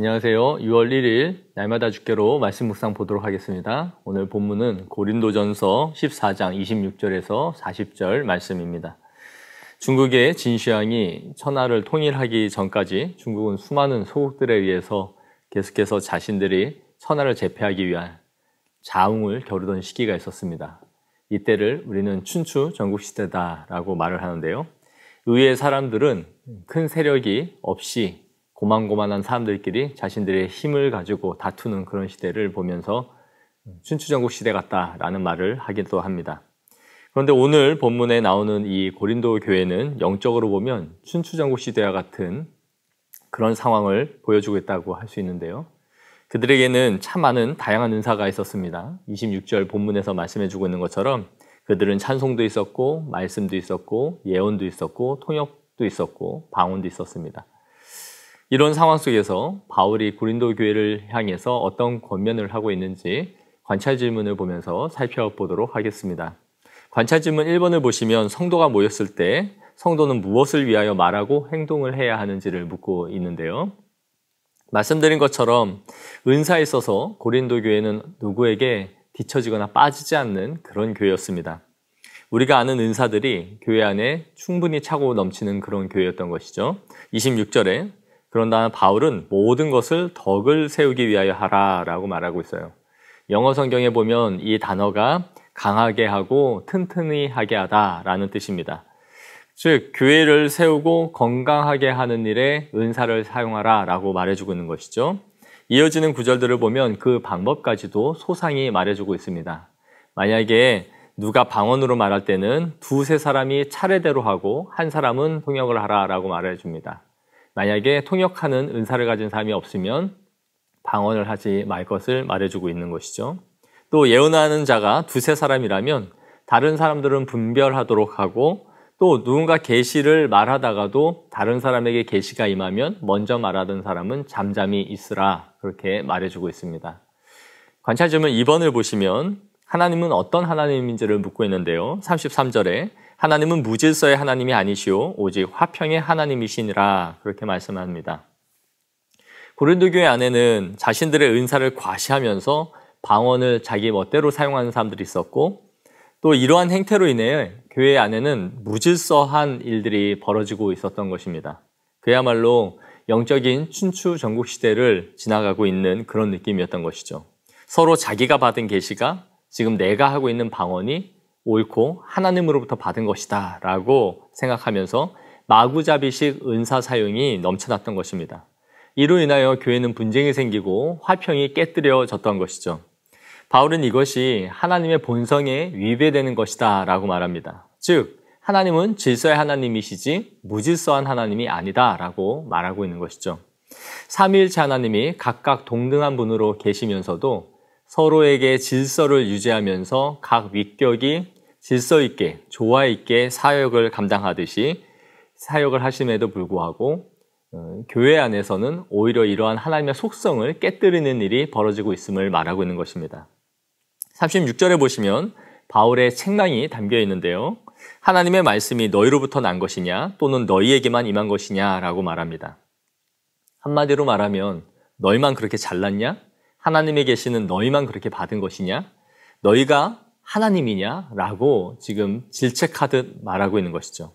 안녕하세요. 6월 1일 날마다 주께로 말씀 묵상 보도록 하겠습니다. 오늘 본문은 고린도전서 14장 26절에서 40절 말씀입니다. 중국의 진시황이 천하를 통일하기 전까지 중국은 수많은 소국들에 의해서 계속해서 자신들이 천하를 제패하기 위한 자웅을 겨루던 시기가 있었습니다. 이때를 우리는 춘추 전국시대다라고 말을 하는데요. 의외의 사람들은 큰 세력이 없이 고만고만한 사람들끼리 자신들의 힘을 가지고 다투는 그런 시대를 보면서 춘추전국시대 같다라는 말을 하기도 합니다. 그런데 오늘 본문에 나오는 이 고린도 교회는 영적으로 보면 춘추전국시대와 같은 그런 상황을 보여주고 있다고 할 수 있는데요. 그들에게는 참 많은 다양한 은사가 있었습니다. 26절 본문에서 말씀해주고 있는 것처럼 그들은 찬송도 있었고 말씀도 있었고 예언도 있었고 통역도 있었고 방언도 있었습니다. 이런 상황 속에서 바울이 고린도 교회를 향해서 어떤 권면을 하고 있는지 관찰 질문을 보면서 살펴보도록 하겠습니다. 관찰 질문 1번을 보시면 성도가 모였을 때 성도는 무엇을 위하여 말하고 행동을 해야 하는지를 묻고 있는데요. 말씀드린 것처럼 은사에 있어서 고린도 교회는 누구에게 뒤처지거나 빠지지 않는 그런 교회였습니다. 우리가 아는 은사들이 교회 안에 충분히 차고 넘치는 그런 교회였던 것이죠. 26절에 그런다 바울은 모든 것을 덕을 세우기 위하여 하라라고 말하고 있어요. 영어 성경에 보면 이 단어가 강하게 하고 튼튼히 하게 하다라는 뜻입니다. 즉 교회를 세우고 건강하게 하는 일에 은사를 사용하라라고 말해주고 있는 것이죠. 이어지는 구절들을 보면 그 방법까지도 소상히 말해주고 있습니다. 만약에 누가 방언으로 말할 때는 두세 사람이 차례대로 하고 한 사람은 통역을 하라라고 말해줍니다. 만약에 통역하는 은사를 가진 사람이 없으면 방언을 하지 말 것을 말해주고 있는 것이죠. 또 예언하는 자가 두세 사람이라면 다른 사람들은 분별하도록 하고 또 누군가 계시를 말하다가도 다른 사람에게 계시가 임하면 먼저 말하던 사람은 잠잠히 있으라 그렇게 말해주고 있습니다. 관찰 질문 2번을 보시면 하나님은 어떤 하나님인지를 묻고 있는데요. 33절에 하나님은 무질서의 하나님이 아니시오 오직 화평의 하나님이시니라 그렇게 말씀합니다. 고린도 교회 안에는 자신들의 은사를 과시하면서 방언을 자기 멋대로 사용하는 사람들이 있었고 또 이러한 행태로 인해 교회 안에는 무질서한 일들이 벌어지고 있었던 것입니다. 그야말로 영적인 춘추 전국 시대를 지나가고 있는 그런 느낌이었던 것이죠. 서로 자기가 받은 계시가 지금 내가 하고 있는 방언이 옳고 하나님으로부터 받은 것이다 라고 생각하면서 마구잡이식 은사 사용이 넘쳐났던 것입니다. 이로 인하여 교회는 분쟁이 생기고 화평이 깨뜨려졌던 것이죠. 바울은 이것이 하나님의 본성에 위배되는 것이다 라고 말합니다. 즉 하나님은 질서의 하나님이시지 무질서한 하나님이 아니다 라고 말하고 있는 것이죠. 삼위일체 하나님이 각각 동등한 분으로 계시면서도 서로에게 질서를 유지하면서 각 위격이 질서 있게, 조화 있게 사역을 감당하듯이 사역을 하심에도 불구하고 교회 안에서는 오히려 이러한 하나님의 속성을 깨뜨리는 일이 벌어지고 있음을 말하고 있는 것입니다. 36절에 보시면 바울의 책망이 담겨 있는데요. 하나님의 말씀이 너희로부터 난 것이냐 또는 너희에게만 임한 것이냐 라고 말합니다. 한마디로 말하면 너희만 그렇게 잘났냐? 하나님의 계시는 너희만 그렇게 받은 것이냐? 너희가 하나님이냐? 라고 지금 질책하듯 말하고 있는 것이죠.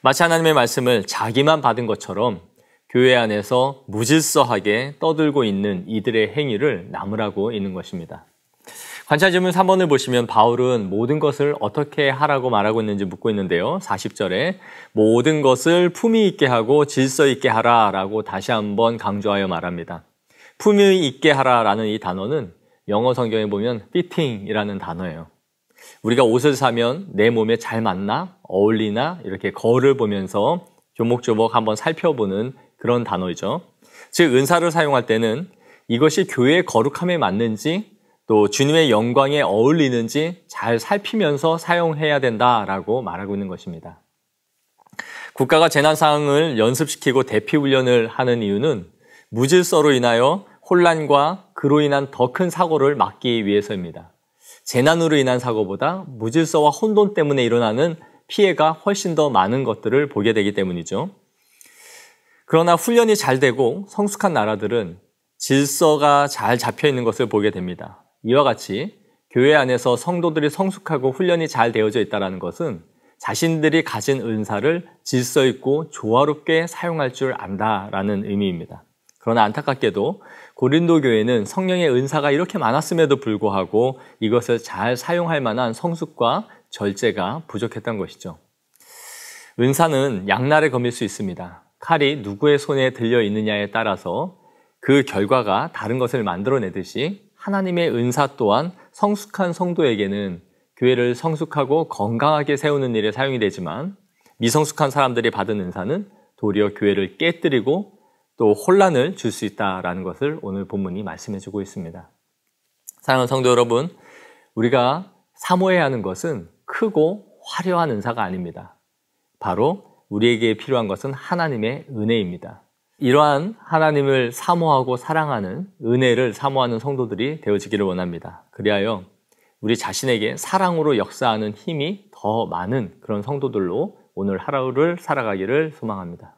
마치 하나님의 말씀을 자기만 받은 것처럼 교회 안에서 무질서하게 떠들고 있는 이들의 행위를 나무라고 있는 것입니다. 관찰 질문 3번을 보시면 바울은 모든 것을 어떻게 하라고 말하고 있는지 묻고 있는데요. 40절에 모든 것을 품위 있게 하고 질서 있게 하라라고 다시 한번 강조하여 말합니다. 품위 있게 하라라는 이 단어는 영어 성경에 보면 fitting이라는 단어예요. 우리가 옷을 사면 내 몸에 잘 맞나? 어울리나? 이렇게 거울을 보면서 조목조목 한번 살펴보는 그런 단어이죠. 즉 은사를 사용할 때는 이것이 교회의 거룩함에 맞는지 또 주님의 영광에 어울리는지 잘 살피면서 사용해야 된다라고 말하고 있는 것입니다. 국가가 재난 상황을 연습시키고 대피 훈련을 하는 이유는 무질서로 인하여 혼란과 그로 인한 더 큰 사고를 막기 위해서입니다. 재난으로 인한 사고보다 무질서와 혼돈 때문에 일어나는 피해가 훨씬 더 많은 것들을 보게 되기 때문이죠. 그러나 훈련이 잘 되고 성숙한 나라들은 질서가 잘 잡혀 있는 것을 보게 됩니다. 이와 같이 교회 안에서 성도들이 성숙하고 훈련이 잘 되어져 있다는 것은 자신들이 가진 은사를 질서 있고 조화롭게 사용할 줄 안다라는 의미입니다. 그러나 안타깝게도 고린도 교회는 성령의 은사가 이렇게 많았음에도 불구하고 이것을 잘 사용할 만한 성숙과 절제가 부족했던 것이죠. 은사는 양날의 검일 수 있습니다. 칼이 누구의 손에 들려 있느냐에 따라서 그 결과가 다른 것을 만들어내듯이 하나님의 은사 또한 성숙한 성도에게는 교회를 성숙하고 건강하게 세우는 일에 사용이 되지만 미성숙한 사람들이 받은 은사는 도리어 교회를 깨뜨리고 또 혼란을 줄 수 있다는 것을 오늘 본문이 말씀해주고 있습니다. 사랑하는 성도 여러분, 우리가 사모해야 하는 것은 크고 화려한 은사가 아닙니다. 바로 우리에게 필요한 것은 하나님의 은혜입니다. 이러한 하나님을 사모하고 사랑하는 은혜를 사모하는 성도들이 되어지기를 원합니다. 그리하여 우리 자신에게 사랑으로 역사하는 힘이 더 많은 그런 성도들로 오늘 하루를 살아가기를 소망합니다.